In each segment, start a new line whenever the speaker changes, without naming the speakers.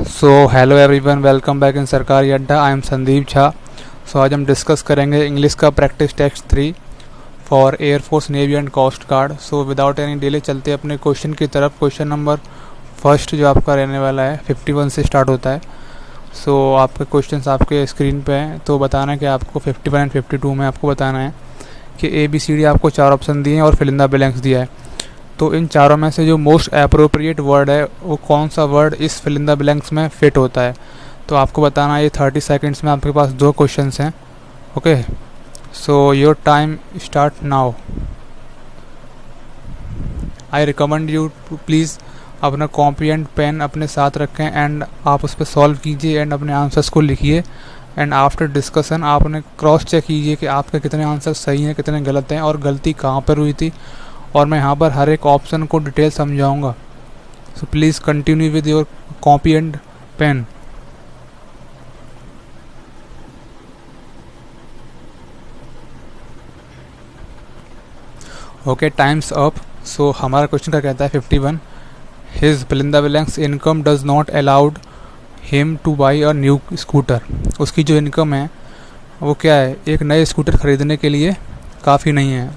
So hello everyone, welcome back in Sarkari Adda. I am Sandeep Jha. So आज हम discuss करेंगे English का practice text 3 for air force, navy and coast guard. So without any delay चलते अपने question की तरफ। क्वेश्चन नंबर फर्स्ट जो आपका रहने वाला है 51 से स्टार्ट होता है। सो आपके क्वेश्चंस आपके स्क्रीन पे हैं, तो बताना है कि आपको 51 एंड 52 में आपको बताना है कि ABCD आपको 4 ऑप्शन दिए हैं और फिल इन द ब्लैंक्स दिया है। तो इन चारों में से जो मोस्ट अप्रोप्रिएट वर्ड है वो कौन सा वर्ड इस फिल इन द ब्लैंक्स में फिट होता है, तो आपको बताना है। ये 30 सेकंड्स में आपके पास 2 क्वेश्चंस हैं। Okay, so your time start now. I recommend you to please अपना कॉपी एंड पेन अपने साथ रखें एंड आप उस पर सॉल्व कीजिए एंड अपने आंसर्स को लिखिए। एंड आफ्टर डिस्कशन आपने क्रॉस चेक कीजिए कि आपके कितने आंसर सही हैं, कितने गलत हैं और गलती कहाँ पर हुई थी। और मैं यहाँ पर हर एक ऑप्शन को डिटेल समझाऊंगा। So please continue with your copy and pen. Okay, times up. So हमारा क्वेश्चन का कहता है 51, his fill in the blanks income does not allowed him to buy a new scooter. उसकी जो इनकम है वो क्या है, एक नए स्कूटर ख़रीदने के लिए काफ़ी नहीं है।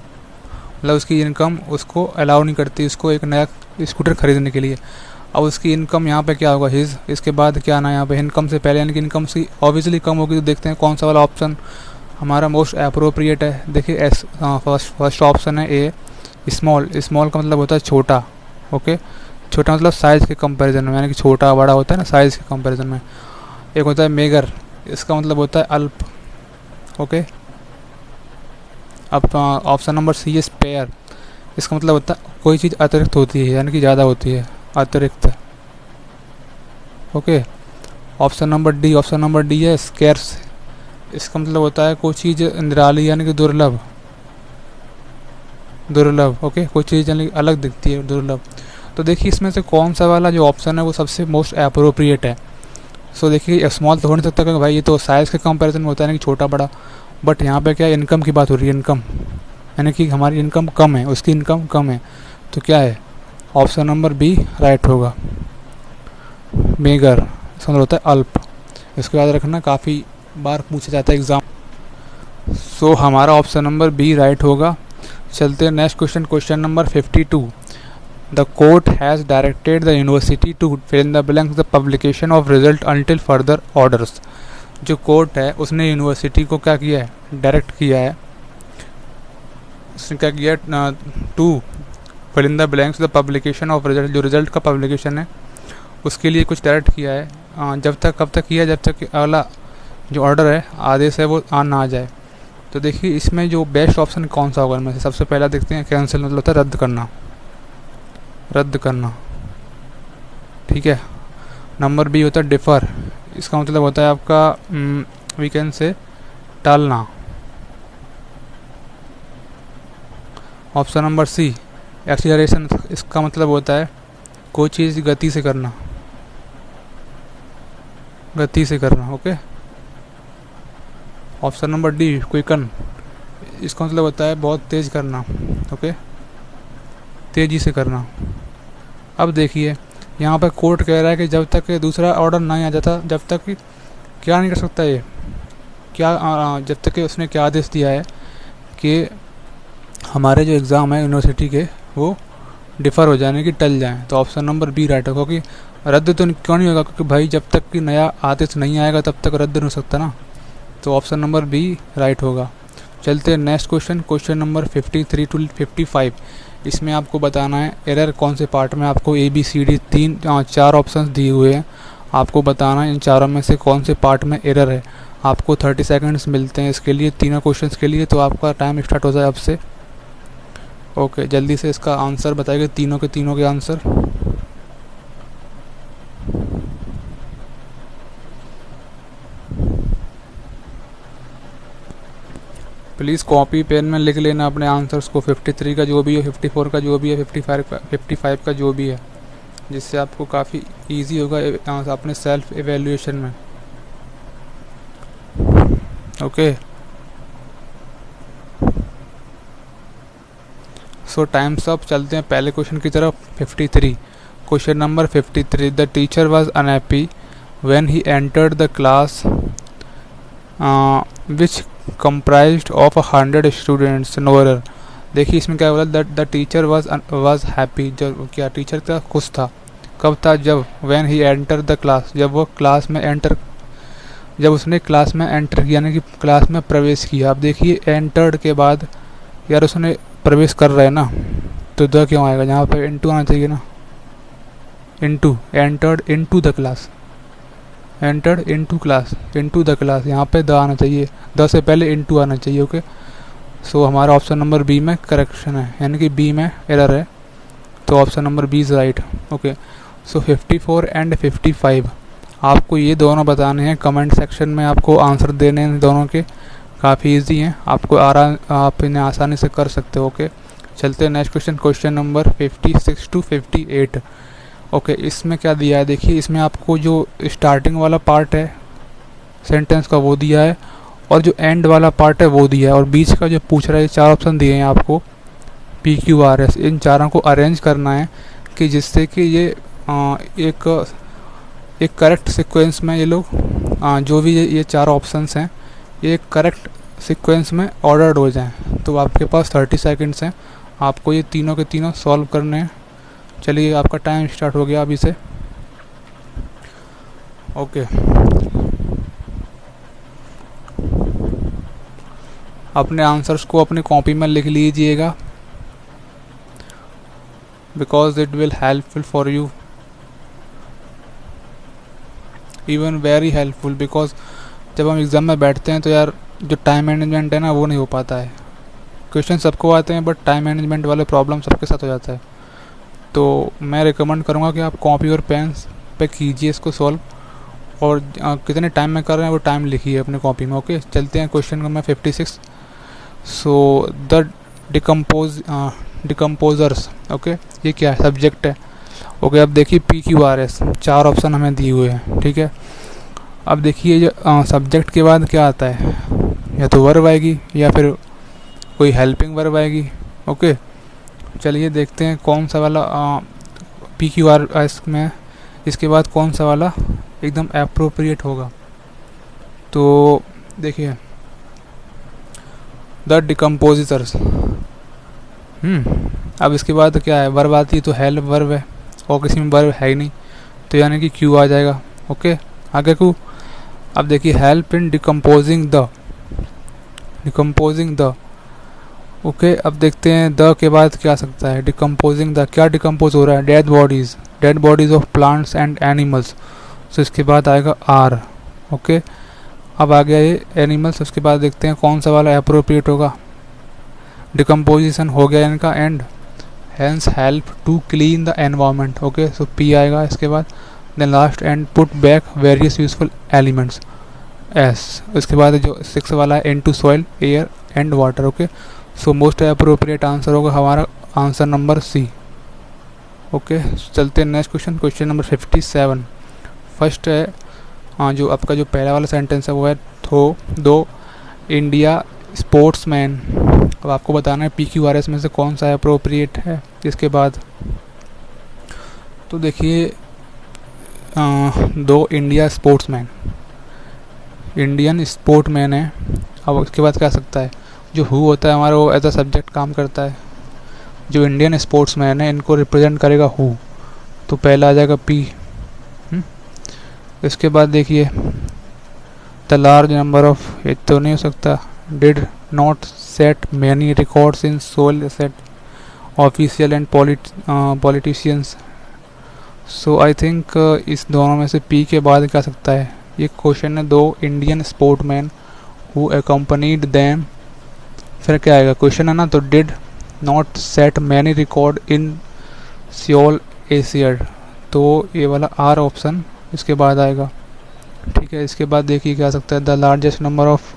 मतलब उसकी इनकम उसको अलाउ नहीं करती उसको एक नया स्कूटर ख़रीदने के लिए। अब उसकी इनकम यहाँ पे क्या होगा, हिज, इसके बाद क्या ना यहाँ पे इनकम से पहले, यानी कि इनकम से ऑब्वियसली कम होगी। तो देखते हैं कौन सा वाला ऑप्शन हमारा मोस्ट अप्रोप्रिएट है। देखिए फर्स्ट ऑप्शन है ए, स्मॉल। स्मॉल का मतलब होता है छोटा। ओके, छोटा मतलब साइज़ के कंपैरिजन में, यानी कि छोटा बड़ा होता है ना साइज़ के कंपैरिजन में। एक होता है मेगर, इसका मतलब होता है अल्प। ओके, अब ऑप्शन नंबर सी है स्पेयर। इसका मतलब होता है कोई चीज़ अतिरिक्त होती है, यानी कि ज़्यादा होती है, अतिरिक्त। ओके, ऑप्शन नंबर डी है स्केर्स। इसका मतलब होता है कोई चीज़ निराली, यानी कि दुर्लभ। ओके, कोई चीज़ यानी अलग दिखती है, दुर्लभ। तो देखिए इसमें से कौन सा वाला जो ऑप्शन है वो सबसे मोस्ट अप्रोप्रिएट है। सो देखिए स्मॉल तो हो नहीं सकता, क्योंकि भाई ये तो साइज़ के कंपैरिजन में होता है, यानी कि छोटा बड़ा। बट यहाँ पे क्या है, इनकम की बात हो रही है। इनकम यानी कि हमारी इनकम कम है, उसकी इनकम कम है। तो क्या है, ऑप्शन नंबर बी राइट होगा, मेगर। इसका मतलब होता है अल्प। इसको याद रखना, काफ़ी बार पूछा जाता है एग्ज़ाम। सो हमारा ऑप्शन नंबर बी राइट होगा। चलते हैं next question, question number 52। The court has directed the university to fill in the blanks the publication of result until further orders. जो कोर्ट है उसने यूनिवर्सिटी को क्या किया है, डायरेक्ट किया है। उसने क्या किया, to fill in the blanks the publication of result. जो रिजल्ट का पब्लिकेशन है उसके लिए कुछ डायरेक्ट किया है। जब तक, कब तक किया, जब तक अगला जो ऑर्डर है, आदेश है, वो ना आ जाए। तो देखिए इसमें जो बेस्ट ऑप्शन कौन सा होगा इनमें से। सबसे पहला देखते हैं, कैंसिल मतलब होता है रद्द करना। ठीक है। नंबर बी होता है डिफ़र। इसका मतलब होता है आपका वीकेंड से टालना। Option number C acceleration. इसका मतलब होता है कोई चीज़ गति से करना। Okay. Option number D quicken. इसका मतलब होता है बहुत तेज़ करना। ओके, तेज़ी से करना। अब देखिए यहाँ पर कोर्ट कह रहा है कि जब तक दूसरा ऑर्डर नहीं आ जाता, जब तक क्या नहीं कर सकता ये, जब तक कि उसने क्या आदेश दिया है कि हमारे जो एग्ज़ाम है यूनिवर्सिटी के वो डिफ़र हो जाने की टल जाएं। तो ऑप्शन नंबर बी राइट होगा, क्योंकि रद्द तो क्यों नहीं होगा, क्योंकि भाई जब तक कि नया आदेश नहीं आएगा तब तक रद्द नहीं हो सकता ना। तो ऑप्शन नंबर बी राइट होगा। चलते हैं next question, question number 53 to 55। इसमें आपको बताना है एरर कौन से पार्ट में। आपको ABCD 4 ऑप्शंस दिए हुए हैं, आपको बताना है इन चारों में से कौन से पार्ट में एरर है। आपको 30 सेकंड्स मिलते हैं इसके लिए, तीनों क्वेश्चंस के लिए। तो आपका टाइम स्टार्ट हो जाए अब से। ओके, जल्दी से इसका आंसर बताइए, तीनों के आंसर। प्लीज़ कॉपी पेन में लिख लेना अपने आंसर्स को, 53 का जो भी है, 54 का जो भी है, 55 का जो भी है, जिससे आपको काफ़ी इजी होगा अपने सेल्फ एवेल्यूएशन में। ओके, सो टाइम्स अप। चलते हैं पहले क्वेश्चन की तरफ। 53, question number 53। The teacher was unhappy when he entered the class which comprised of 100 students, no error। देखिए इसमें क्या बोला, that the teacher was happy, जब क्या टीचर था खुश था, कब था, जब when he enter the class, जब वो क्लास में एंटर, जब उसने क्लास में एंटर किया, यानी कि क्लास में प्रवेश किया। अब देखिए एंटर्ड के बाद यार उसने प्रवेश कर रहा है ना, तो द क्यों आएगा, यहाँ पे इनटू आना चाहिए ना, into, entered into the class, entered into class, into the class, यहाँ पे द आना चाहिए, द से पहले इनटू आना चाहिए। ओके, सो हमारा ऑप्शन नंबर बी में करेक्शन है, यानी कि बी में एरर है, तो option number B is right. Okay, so 54 and 55 आपको ये दोनों बताने हैं, कमेंट सेक्शन में आपको आंसर देने हैं दोनों के, काफ़ी इजी हैं, आपको आप इन्हें आसानी से कर सकते हो। ओके, चलते हैं next question, question number 56 to 58। Okay, इसमें क्या दिया है, देखिए इसमें आपको जो स्टार्टिंग वाला पार्ट है सेंटेंस का वो दिया है, और जो एंड वाला पार्ट है वो दिया है, और बीच का जो पूछ रहा है, चार ऑप्शन दिए हैं आपको PQRS, इन चारों को अरेंज करना है कि जिससे कि ये एक करेक्ट सीक्वेंस में ये लोग जो भी ये चार ऑप्शंस हैं ये करेक्ट सीक्वेंस में ऑर्डर्ड हो जाएं। तो आपके पास 30 सेकंड्स हैं, आपको ये तीनों के तीनों सॉल्व करने हैं। चलिए आपका टाइम स्टार्ट हो गया अभी से। ओके, अपने आंसर्स को अपनी कॉपी में लिख लीजिएगा, because it will helpful for you, even very helpful, because जब हम एग्ज़ाम में बैठते हैं तो यार जो टाइम मैनेजमेंट है ना वो नहीं हो पाता है। क्वेश्चन सबको आते हैं बट टाइम मैनेजमेंट वाले प्रॉब्लम सबके साथ हो जाता है। तो मैं रिकमेंड करूँगा कि आप कॉपी और पेन पे कीजिए इसको सॉल्व, और कितने टाइम में कर रहे हैं वो टाइम लिखिए अपने कॉपी में। ओके, चलते हैं question number 56। So the decomposers, okay ये क्या है, सब्जेक्ट है। ओके, अब देखिए PQRS, चार ऑप्शन हमें दिए हुए हैं, ठीक है। अब देखिए जो सब्जेक्ट के बाद क्या आता है, या तो वर्ब आएगी या फिर कोई हेल्पिंग वर्ब आएगी। ओके, चलिए देखते हैं कौन सा वाला PQRS में इसके बाद कौन सा वाला एकदम एप्रोप्रिएट होगा। तो देखिए द डिकम्पोजिटर्स, अब इसके बाद क्या है, वर्ब आती है तो हेल्प वर्ब है, और किसी में वर्ब है ही नहीं, तो यानी कि क्यू आ जाएगा। ओके, आगे को अब देखिए help in decomposing the, okay अब देखते हैं द के बाद क्या आ सकता है, डिकम्पोजिंग द, क्या डिकम्पोज हो रहा है, dead bodies of plants and animals, तो इसके बाद आएगा आर। ओके, अब आ गया ये एनिमल्स, उसके बाद देखते हैं कौन सा वाला अप्रोप्रिएट होगा। डिकम्पोजिशन हो गया इनका and, hence help to clean the environment. Okay, so P आएगा इसके बाद, then last and put back various useful elements, S. उसके बाद जो 6 वाला है into soil air and water. Okay, so most appropriate answer होगा हमारा आंसर नंबर सी। ओके, चलते हैं next question, question number 57। First है जो आपका जो पहला वाला सेंटेंस है वो है दो इंडिया स्पोर्ट्समैन। अब आपको बताना है PQRS में से कौन सा अप्रोप्रिएट है इसके बाद। तो देखिए दो इंडिया स्पोर्ट्समैन, इंडियन स्पोर्टमैन है। अब उसके बाद क्या सकता है, जो हु होता है हमारा वो एज अ सब्जेक्ट काम करता है, जो इंडियन स्पोर्ट्समैन है इनको रिप्रेजेंट करेगा हु, तो पहला आ जाएगा P। इसके बाद देखिए द लार्ज नंबर ऑफ, ये तो नहीं हो सकता, did not set many records in sole set official and politicians. So I think इस दोनों में से P के बाद क्या सकता है, ये क्वेश्चन है दो Indian sportsman who accompanied them, फिर क्या आएगा क्वेश्चन है ना, तो did not set many record in Seoul Asiad, तो ये वाला आर ऑप्शन इसके बाद आएगा। ठीक है, इसके बाद देखिए क्या सकता है, the largest number of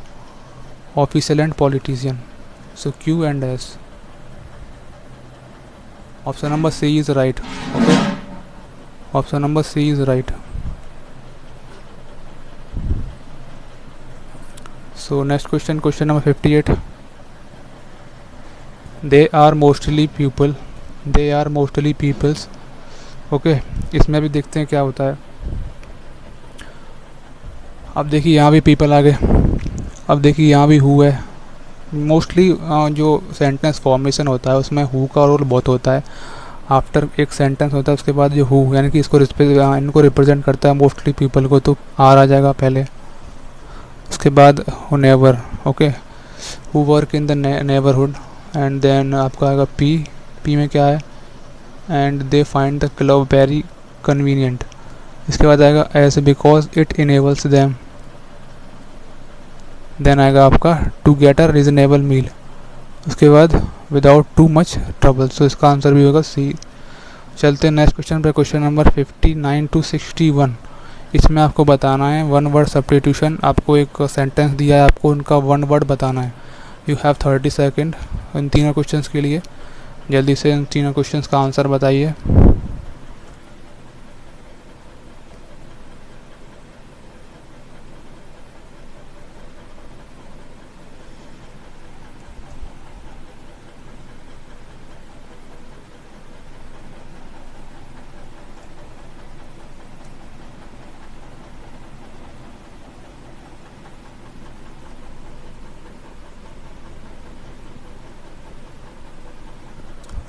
official and politician, so Q and S। Option number C is right. Okay, option number C is right. So next question, question number 58। They are mostly peoples. Okay, इसमें भी देखते हैं क्या होता है। अब देखिए यहाँ भी पीपल आ गए। अब देखिए यहाँ भी हु है। मोस्टली जो सेंटेंस फॉर्मेशन होता है उसमें हु का रोल बहुत होता है। आफ्टर एक सेंटेंस होता है उसके बाद जो हु यानी कि इनको रिप्रेजेंट करता है मोस्टली पीपल को, तो आर आ जाएगा पहले। उसके बाद never, okay, who work in the neighbourhood. And then आपका आएगा पी। पी में क्या है, and they find the club very convenient. इसके बाद आएगा as because it enables them. Then आएगा आपका to get a reasonable meal. उसके बाद without too much trouble. So इसका आंसर भी होगा सी। चलते हैं नेक्स्ट क्वेश्चन पे, क्वेश्चन नंबर 59 to 61। इसमें आपको बताना है वन वर्ड सब्स्टिट्यूशन। आपको एक सेंटेंस दिया है, आपको उनका वन वर्ड बताना है। यू हैव 30 सेकेंड इन तीनों क्वेश्चंस के लिए। जल्दी से इन तीनों क्वेश्चंस का आंसर बताइए।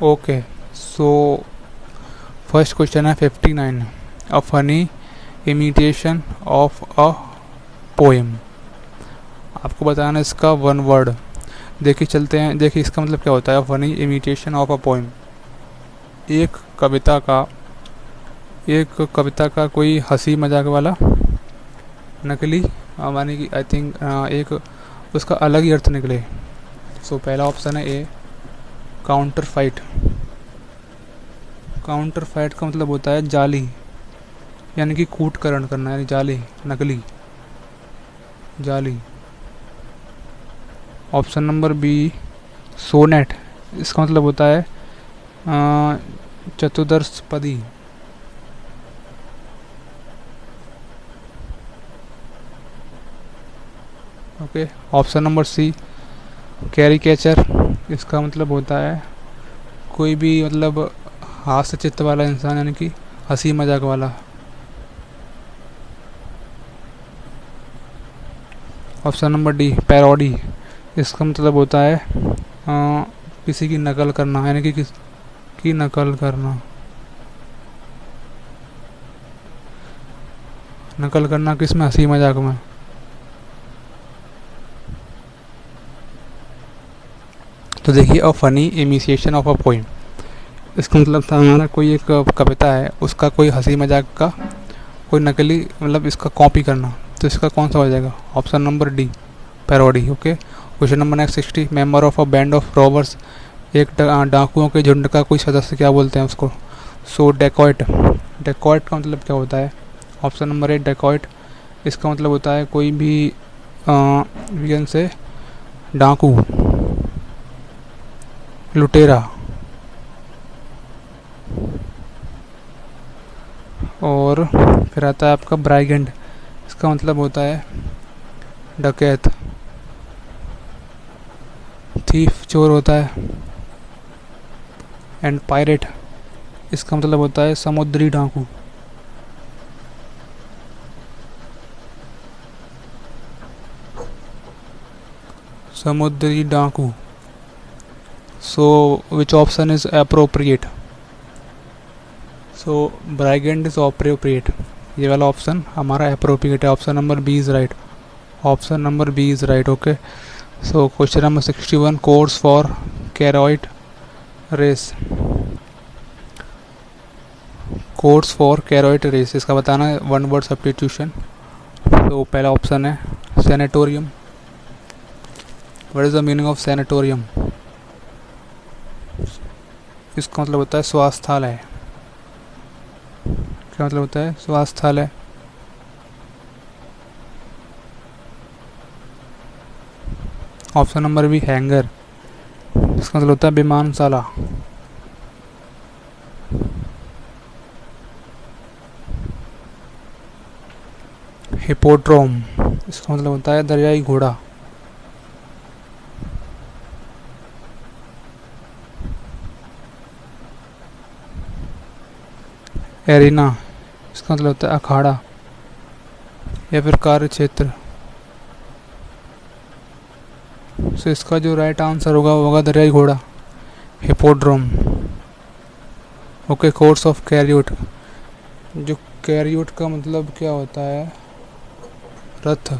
ओके, सो फर्स्ट क्वेश्चन है 59, a funny imitation of a poem. आपको बताना है इसका वन वर्ड। देखिए चलते हैं, देखिए इसका मतलब क्या होता है funny imitation of a poem. एक कविता का कोई हंसी मजाक वाला नकली माने कि आई थिंक एक उसका अलग ही अर्थ निकले। सो पहला ऑप्शन है ए, काउंटर फाइट। काउंटर फाइट का मतलब होता है जाली, यानी कि कूटकरण करना, यानी जाली, नकली, जाली। Option number B, sonnet. इसका मतलब होता है चतुर्दशपदी। Okay, option number C, caricature. इसका मतलब होता है कोई भी मतलब हास्य चित्त वाला इंसान, यानी कि हंसी मजाक वाला। Option number D, parody. इसका मतलब होता है किसी की नकल करना, यानी कि किसकी नकल करना। नकल करना किस में, हंसी मजाक में। तो देखिए a funny imitation of a poem, इसका मतलब था हमारा कोई एक कविता है उसका कोई हंसी मजाक का कोई नकली मतलब इसका कॉपी करना। तो इसका कौन सा हो जाएगा, option number D, parody. Okay, question number next 60, member of a band of robbers. एक डाकुओं के झुंड का कोई सदस्य क्या बोलते हैं उसको। सो डेकॉइट। डेकॉइट का मतलब क्या होता है, ऑप्शन नंबर ए, डेकॉइट। इसका मतलब होता है कोई भी विगन से डाकू, लुटेरा। और फिर आता है आपका ब्राइगेंड। इसका मतलब होता है डकैत, थीफ, चोर होता है। एंड पायरेट, इसका मतलब होता है समुद्री डाकू। समुद्री डाकू। So which option is appropriate. So brigand is appropriate, ये वाला ऑप्शन हमारा अप्रोप्रिएट है। Option number B is right. Option number B is right. Okay, so question number 61, course for carroid race. Course for carroid race, इसका बताना है one word substitution. तो पहला option है sanatorium. What is the meaning of sanatorium. इसका मतलब होता है स्वास्थ्यालय। क्या मतलब होता है, स्वास्थ्यालय। Option number B, hanger. इसका मतलब होता है विमानशाला। हिपोड्रोम, इसका मतलब होता है दरियाई घोड़ा। एरिना, इसका मतलब होता है अखाड़ा। या फिर कार्य क्षेत्र। सो इसका जो राइट आंसर होगा वो होगा दरियाई घोड़ा, hippodrome. Okay, course of chariot, जो कैरियोट का मतलब क्या होता है, रथ।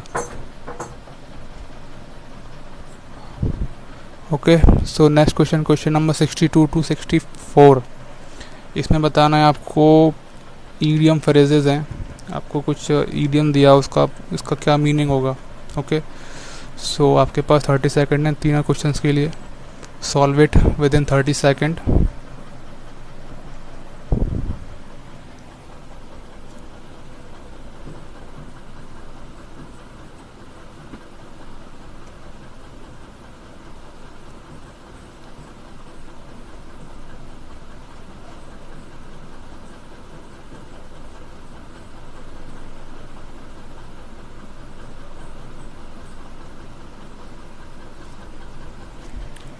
Okay, so next question, question number 62 to 64। इसमें बताना है आपको ईडियम फ्रेजेस हैं, आपको कुछ ईडियम दिया, उसका इसका क्या मीनिंग होगा। ओके, सो आपके पास 30 सेकंड है तीनों क्वेश्चंस के लिए। Solve it within 30 second.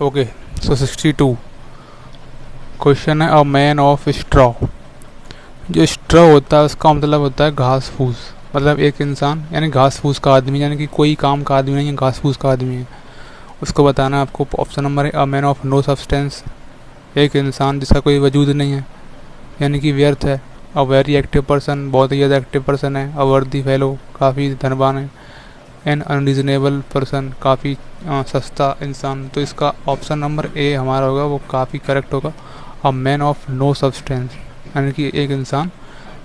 Okay, so 62 question है, अ मैन ऑफ स्ट्रॉ। जो स्ट्रॉ होता है उसका मतलब होता है घास फूस, मतलब एक इंसान यानी घास फूस का आदमी, यानी कि कोई काम का आदमी नहीं है, घास फूस का आदमी है। उसको बताना है आपको। ऑप्शन नंबर है, a man of no substance, एक इंसान जिसका कोई वजूद नहीं है, यानी कि व्यर्थ है। अ वेरी एक्टिव पर्सन, बहुत ही ज़्यादा एक्टिव पर्सन है। अ वर्दी फेलो, काफ़ी धनवान है। एन अनरीजनेबल पर्सन, काफ़ी सस्ता इंसान। तो इसका ऑप्शन नंबर ए हमारा होगा, वो काफ़ी करेक्ट होगा। A man of no substance, यानी कि एक इंसान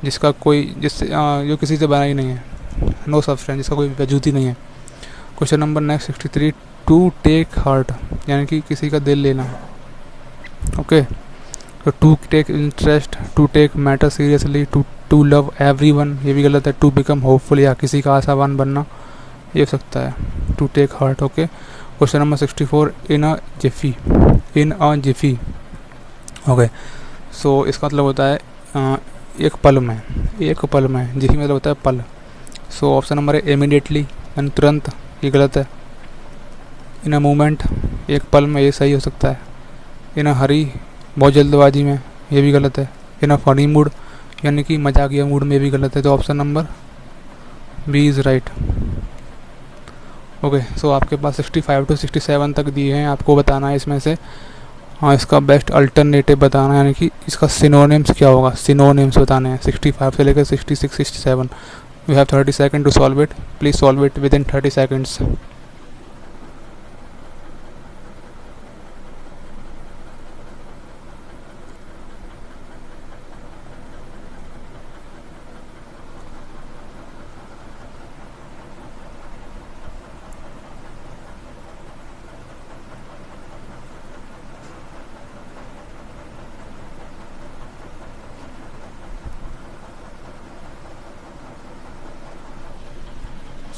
जिसका कोई जो किसी से बना ही नहीं है, नो सब्सटेंस, जिसका कोई वजूद ही नहीं है। Question number next 63, to take heart, यानी कि किसी का दिल लेना। ओके, तो to take interest, to take matter seriously, to love everyone, ये भी गलत है। टू बिकम होपफुल, या किसी का आशावान बनना, ये हो सकता है। To take heart. Okay, question number 64, in a jiffy, in a jiffy. Okay, so इसका मतलब होता है एक पल में, एक पल में। जिफी मतलब होता है पल। सो ऑप्शन नंबर है इमीडिएटली, यानी तुरंत, ये गलत है। इन अ मोमेंट, एक पल में, ये सही हो सकता है। इन अ हरी, बहुत जल्दबाजी में, ये भी गलत है। इन अ फनी मूड, यानी कि मजाकिया मूड में, भी गलत है। तो option number B is right. Okay, so आपके पास 65 टू 67 तक दिए हैं, आपको बताना है इसमें से हाँ इसका बेस्ट अल्टरनेटिव बताना है, यानी कि इसका सिनोनिम्स क्या होगा, सिनोनिम्स बताने हैं 65 से लेकर 66 67। You have 30 second to solve it, please solve it within 30 seconds.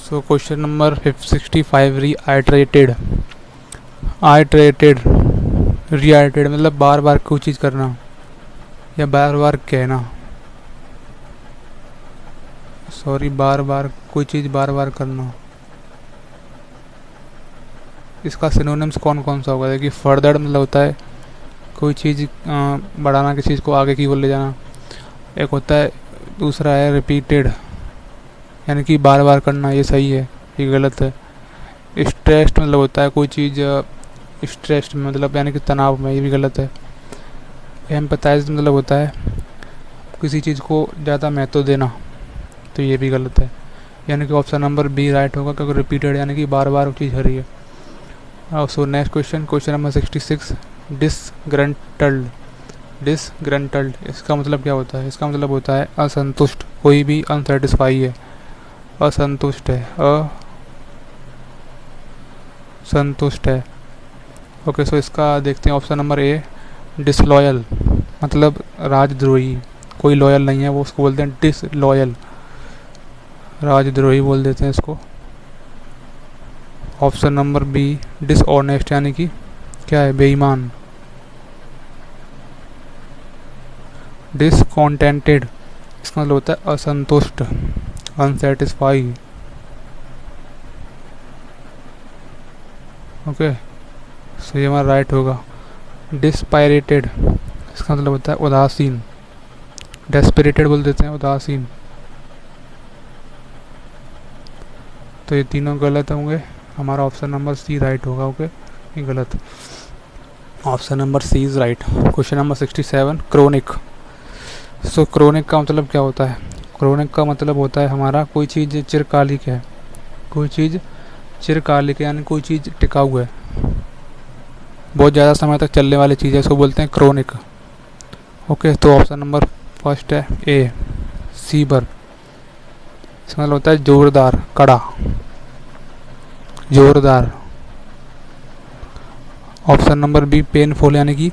So question number 65, reiterated. Iterated, reiterated मतलब बार बार कोई चीज़ करना या बार बार कहना, सॉरी, बार बार कोई चीज़ बार बार करना। इसका सिनोनिम्स कौन कौन सा होगा? देखिए, फर्दर मतलब होता है कोई चीज़ बढ़ाना, किसी चीज़ को आगे की ओर ले जाना। एक होता है, दूसरा है रिपीटेड, यानी कि बार बार करना, ये सही है, ये गलत है। स्ट्रेस्ड मतलब होता है कोई चीज़ स्ट्रेस्ड मतलब यानी कि तनाव में, ये भी गलत है। एम्पैथाइज मतलब होता है किसी चीज़ को ज़्यादा महत्व देना, तो ये भी गलत है। यानी कि ऑप्शन नंबर बी राइट होगा, क्योंकि रिपीटेड यानी कि बार बार वो चीज़ हो रही है। सो next question, question number 66, disgruntled. Disgruntled, इसका मतलब क्या होता है? इसका मतलब होता है असंतुष्ट, कोई भी अनसेटिस्फाई है, असंतुष्ट है, असंतुष्ट है। ओके, सो इसका देखते हैं ऑप्शन नंबर ए, डिसलॉयल मतलब राजद्रोही, कोई लॉयल नहीं है वो, उसको बोलते हैं डिसलॉयल, राजद्रोही बोल देते हैं इसको। ऑप्शन नंबर बी, डिसऑनेस्ट यानी कि क्या है, बेईमान। डिसकॉन्टेंटेड, इसका मतलब होता है असंतुष्ट, अनसेटिस्फाई। ओके, सो ये हमारा राइट होगा। डिस्पायरेटेड, इसका मतलब होता है उदासीन, डेस्परेटेड बोल देते हैं, उदासीन। तो ये तीनों गलत होंगे, हमारा ऑप्शन नंबर सी राइट होगा। ओके, ये गलत, option number C is right. Question number 67, chronic. So chronic का मतलब क्या होता है? क्रोनिक का मतलब होता है हमारा कोई चीज़ चिरकालिक है, कोई चीज़ चिरकालिक है, यानी कोई चीज़ टिकाऊ है, बहुत ज़्यादा समय तक चलने वाली चीज़ है, इसको बोलते हैं क्रोनिक। ओके, तो ऑप्शन नंबर फर्स्ट है ए, सीबर। इसका मतलब होता है जोरदार, कड़ा, जोरदार। ऑप्शन नंबर बी, पेनफुल, यानी कि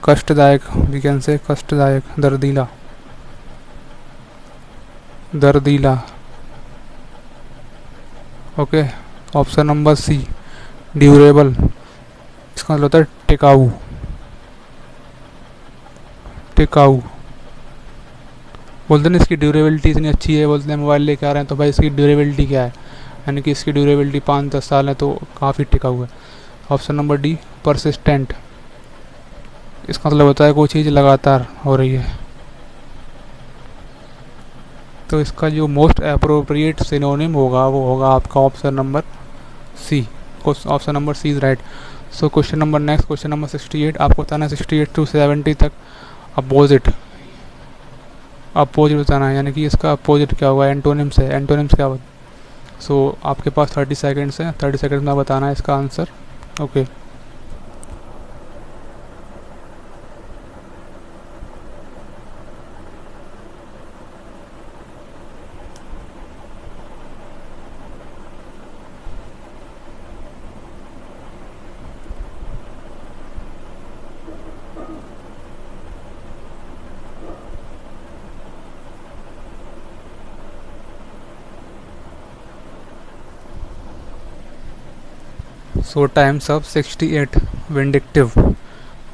कष्टदायक, वी कैन से कष्टदायक, दर्दीला, दर्दीला। Okay, option number C, durable. इसका मतलब होता है टिकाऊ, टिकाऊ। बोलते हैं इसकी ड्यूरेबिलिटी इतनी अच्छी है, बोलते हैं मोबाइल लेके आ रहे हैं तो भाई इसकी ड्यूरेबिलिटी क्या है, यानी कि इसकी ड्यूरेबिलिटी 5-10 साल है, तो काफ़ी टिकाऊ है। Option number D, persistent. इसका मतलब होता है कोई चीज़ लगातार हो रही है। तो इसका जो मोस्ट अप्रोप्रिएट सिनोनिम होगा वो होगा आपका option number C. Option number C is right. So question number next, question number 68। आपको बताना है 68 to 70 तक अपोजिट, अपोजिट बताना है, यानी कि इसका अपोजिट क्या होगा, एंटोनिम्स है, एंटोनिम्स क्या होगा। सो आपके पास 30 सेकेंड्स हैं, 30 सेकेंड्स में बताना है इसका answer. Okay, so times of 68। Vindictive,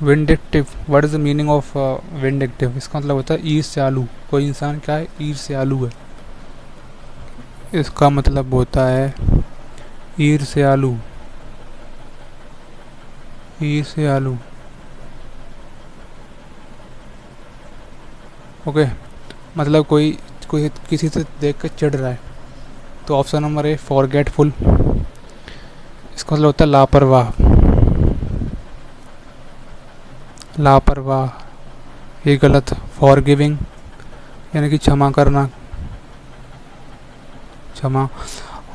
vindictive, what is the meaning of vindictive? इसका मतलब होता है ईर्ष्यालु, कोई इंसान क्या है, ईर्ष्यालु है। इसका मतलब होता है ईर्ष्यालु, ईर्ष्यालु। ओके, मतलब कोई कोई किसी से देख कर चिढ़ रहा है। तो ऑप्शन नंबर ए, फॉरगेटफुल। इसका मतलब होता है लापरवाह, लापरवाह, ये गलत। फॉरगिविंग, यानी कि क्षमा करना, क्षमा।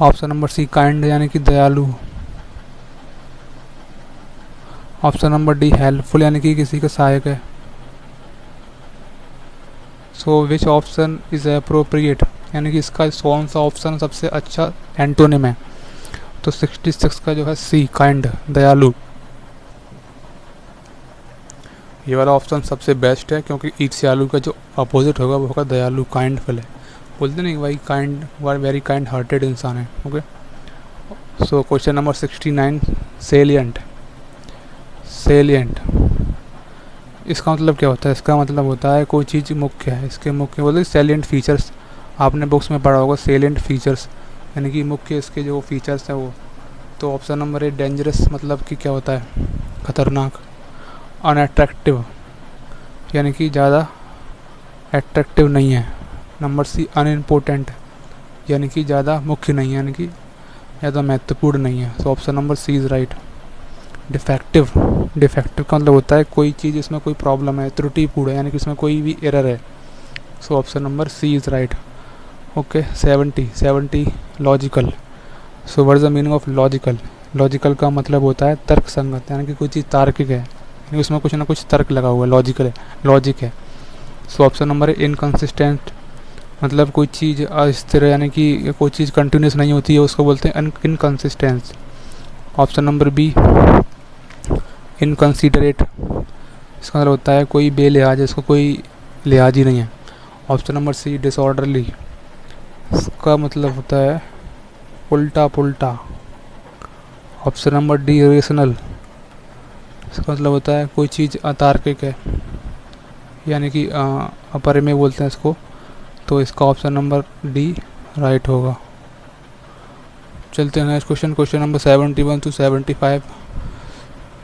ऑप्शन नंबर सी, काइंड, यानी कि दयालु। ऑप्शन नंबर डी, हेल्पफुल, यानी कि किसी का सहायक है। सो विच ऑप्शन इज अप्रोप्रिएट, यानी कि इसका कौन सा ऑप्शन सबसे अच्छा एंटोनिम है? तो 66 का जो है सी, काइंड, दयालु। ये वाला ऑप्शन सबसे बेस्ट है, क्योंकि ईर्ष्यालु का जो अपोजिट होगा वो होगा दयालु, काइंडफुल है। बोलते नहीं भाई, काइंड, वेरी काइंड हार्टेड इंसान है। Okay, so question number 69, salient, salient. इसका मतलब क्या होता है? इसका मतलब होता है कोई चीज़ मुख्य है, इसके मुख्य बोलते सेलिएंट फीचर्स। आपने बुक्स में पढ़ा होगा सेलिएंट फीचर्स, यानी कि मुख्य इसके जो फीचर्स हैं वो। तो ऑप्शन नंबर ए, डेंजरस, मतलब कि क्या होता है, खतरनाक। अनअट्रैक्टिव, यानी कि ज़्यादा अट्रैक्टिव नहीं है। नंबर सी, अनइम्पोर्टेंट, यानी कि ज़्यादा मुख्य नहीं है, यानी कि ज़्यादा महत्वपूर्ण नहीं है। So option number C is right. Defective, defective का मतलब होता है कोई चीज़ इसमें कोई प्रॉब्लम है, त्रुटिपूर्ण है, यानी कि इसमें कोई भी एरर है। So option number C is right. Okay, 70, logical. So what is the meaning of logical? Logical का मतलब होता है तर्क संगत, यानी कि कोई चीज़ तार्किक है, यानी उसमें कुछ ना कुछ तर्क लगा हुआ है, लॉजिकल है, लॉजिक है। सो ऑप्शन नंबर है इनकन्सिस्टेंट, मतलब कोई चीज़ अस्थिर, यानी कि कोई चीज़ कंटिन्यूस नहीं होती है, उसको बोलते हैं inconsistence. Option number B, inconsiderate. इसका मतलब होता है कोई बेलिहाज, इसको कोई लिहाज ही नहीं है। Option number C, disorderly. इसका मतलब होता है उल्टा पुल्टा। Option number D, rational. इसका मतलब होता है कोई चीज़ अतार्किक है, यानी कि अपरिमेय बोलते हैं इसको। तो इसका ऑप्शन नंबर डी राइट होगा। चलते हैं next question, question number 71 to 75।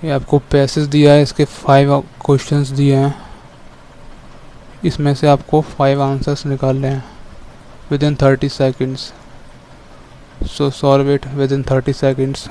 ये आपको पैसेज दिया है, इसके 5 क्वेश्चंस दिए हैं, इसमें से आपको 5 आंसर्स निकालने हैं within 30 seconds. So solve it within 30 seconds.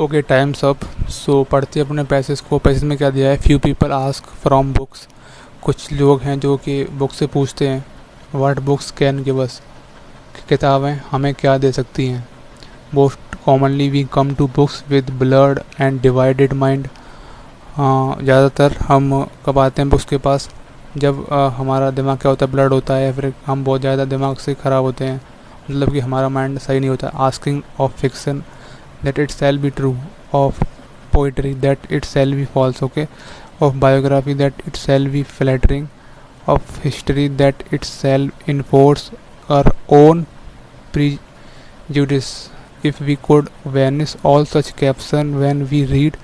Okay, times up. So पढ़ते अपने पैसेज को. पैसेज में क्या दिया है? Few people ask from books. कुछ लोग हैं जो कि बुक से पूछते हैं what books can give us, किताबें हमें क्या दे सकती हैं. Most commonly we come to books with blurred and divided mind. ज़्यादातर हम कब आते हैं बुक्स के पास? जब हमारा दिमाग क्या होता है? ब्लर्ड होता है, या फिर हम बहुत ज़्यादा दिमाग से ख़राब होते हैं, मतलब कि हमारा माइंड सही नहीं होता. Asking of fiction that it shall be true, of poetry that it shall be false, okay, of biography that it shall be flattering, of history that it shall enforce our own prejudice. If we could banish all such caption when we read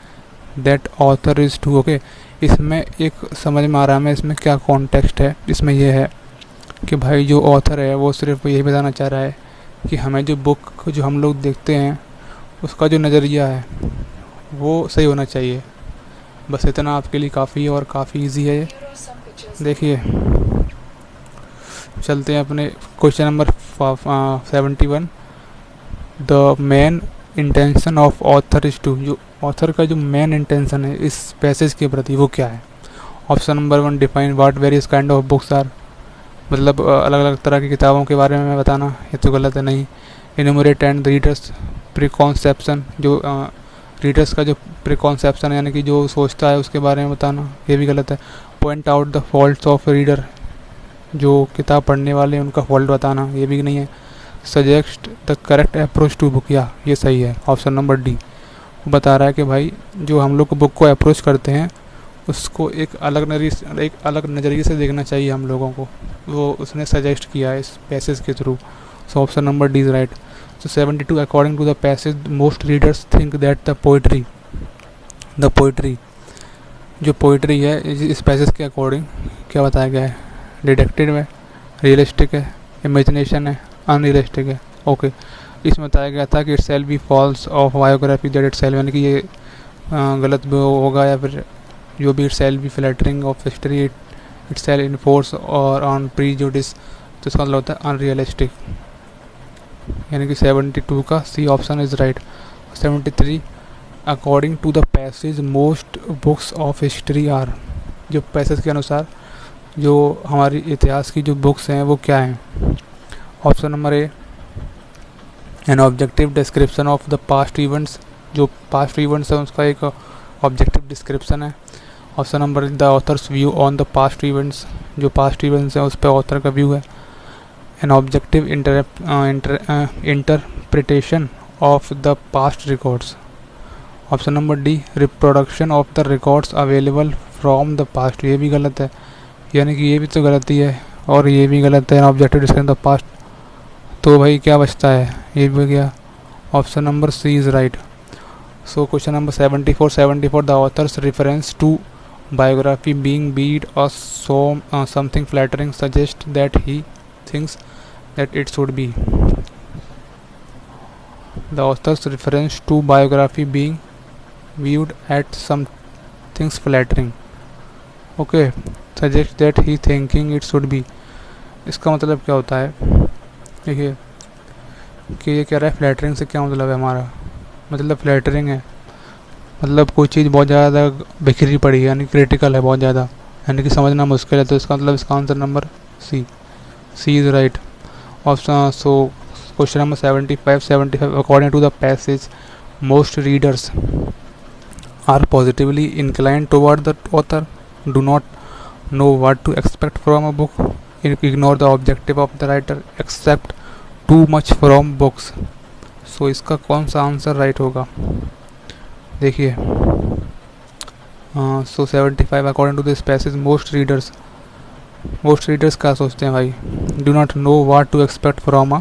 that author is true, okay. इसमें एक समझ में आ रहा है हमें इसमें क्या context है. इसमें यह है कि भाई जो ऑथर है वो सिर्फ यही बताना चाह रहा है कि हमें जो बुक जो हम लोग देखते हैं उसका जो नज़रिया है वो सही होना चाहिए. बस इतना आपके लिए काफ़ी है और काफ़ी इजी है ये. देखिए, चलते हैं अपने question number 71. The main intention of author is to. जो ऑथर का जो मेन इंटेंशन है इस पैसेज के प्रति वो क्या है? Option number 1, define what various kind of books are. मतलब अलग अलग तरह की किताबों के बारे में बताना. ये तो गलत है. नहीं. Enumerate and readers preconception. जो रीडर्स का जो प्रिकॉन्सेप्शन है यानी कि जो सोचता है उसके बारे में बताना, ये भी गलत है. Point out the faults of reader. जो किताब पढ़ने वाले हैं उनका फॉल्ट बताना, ये भी नहीं है. Suggest the correct approach to book. या ये सही है. ऑप्शन नंबर डी बता रहा है कि भाई जो हम लोग बुक को अप्रोच करते हैं उसको एक अलग नज़रिए से देखना चाहिए हम लोगों को. वो उसने सजेस्ट किया है इस पैसेज के through. So option number D is right. So 72, according to the passage, most readers think that the poetry जो पोइट्री है इस पैसेज के अकॉर्डिंग क्या बताया गया है? डिडक्टिव है, रियलिस्टिक है, इमेजिनेशन है, अनरियलिस्टिक है. ओके. इसमें बताया गया था कि it shall be false of biography that it shall, यानी कि ये गलत भी होगा, या फिर जो भी it shall be flattering of history it shall enforce our own prejudice, तो इसका मतलब होता है अनरियलिस्टिक. यानी कि 72 का C option is right. 73, according to the passage most books of history are. जो पैसेज के अनुसार जो हमारी इतिहास की जो बुक्स हैं वो क्या हैं? Option number A, an objective description of the past events. जो पास्ट इवेंट्स हैं उसका एक ऑब्जेक्टिव डिस्क्रिप्शन है. Option number the author's view on the past events. जो पास्ट इवेंट्स हैं उस पर ऑथर का व्यू है. An objective interpretation of the past records. Option number D, reproduction of the records available from the past. ये भी गलत है. यानी कि ये भी तो गलती है और ये भी गलत है. Objective description of the past. तो भाई क्या बचता है? ये भी गया. Option number C is right. So question number 74, the author's reference to biography being beat or something flattering suggest that he thinks that it should be. The author's reference to biography being viewed at some things flattering, okay, suggests that he thinking it should be. इसका मतलब क्या होता है? देखिए कि ये कह रहा है फ्लैटरिंग से क्या मतलब है हमारा? मतलब फ्लैटरिंग है मतलब कोई चीज़ बहुत ज़्यादा बिखरी पड़ी है, यानी क्रिटिकल है बहुत ज़्यादा, यानी कि समझना मुश्किल है. तो इसका मतलब इसका answer number C is right. Option. So question number 75, according to the passage most readers are positively inclined toward the author, do not know what to expect from a book, ignore the objective of the writer, accept too much from books. So इसका कौन सा answer right होगा? देखिए, so 75, according to this passage most readers क्या सोचते हैं भाई? Do not know what to expect from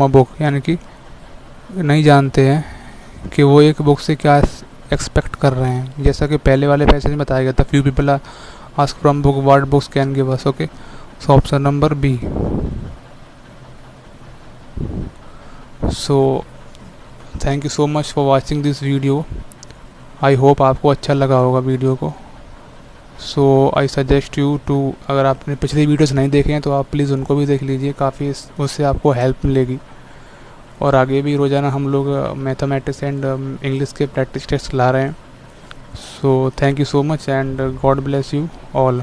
a book, यानी कि नहीं जानते हैं कि वो एक बुक से क्या एक्सपेक्ट कर रहे हैं। जैसा कि पहले वाले पैसेज में बताया गया था, few people ask from book what books can give us. Okay, so option number B. So thank you so much for watching this video. I hope आपको अच्छा लगा होगा वीडियो को। So I suggest you to, अगर आपने पिछली videos नहीं देखे हैं तो आप प्लीज़ उनको भी देख लीजिए, काफ़ी उससे आपको हेल्प मिलेगी। और आगे भी रोज़ाना हम लोग मैथमेटिक्स एंड इंग्लिश के प्रैक्टिस टेस्ट ला रहे हैं। सो thank you so much and God bless you all.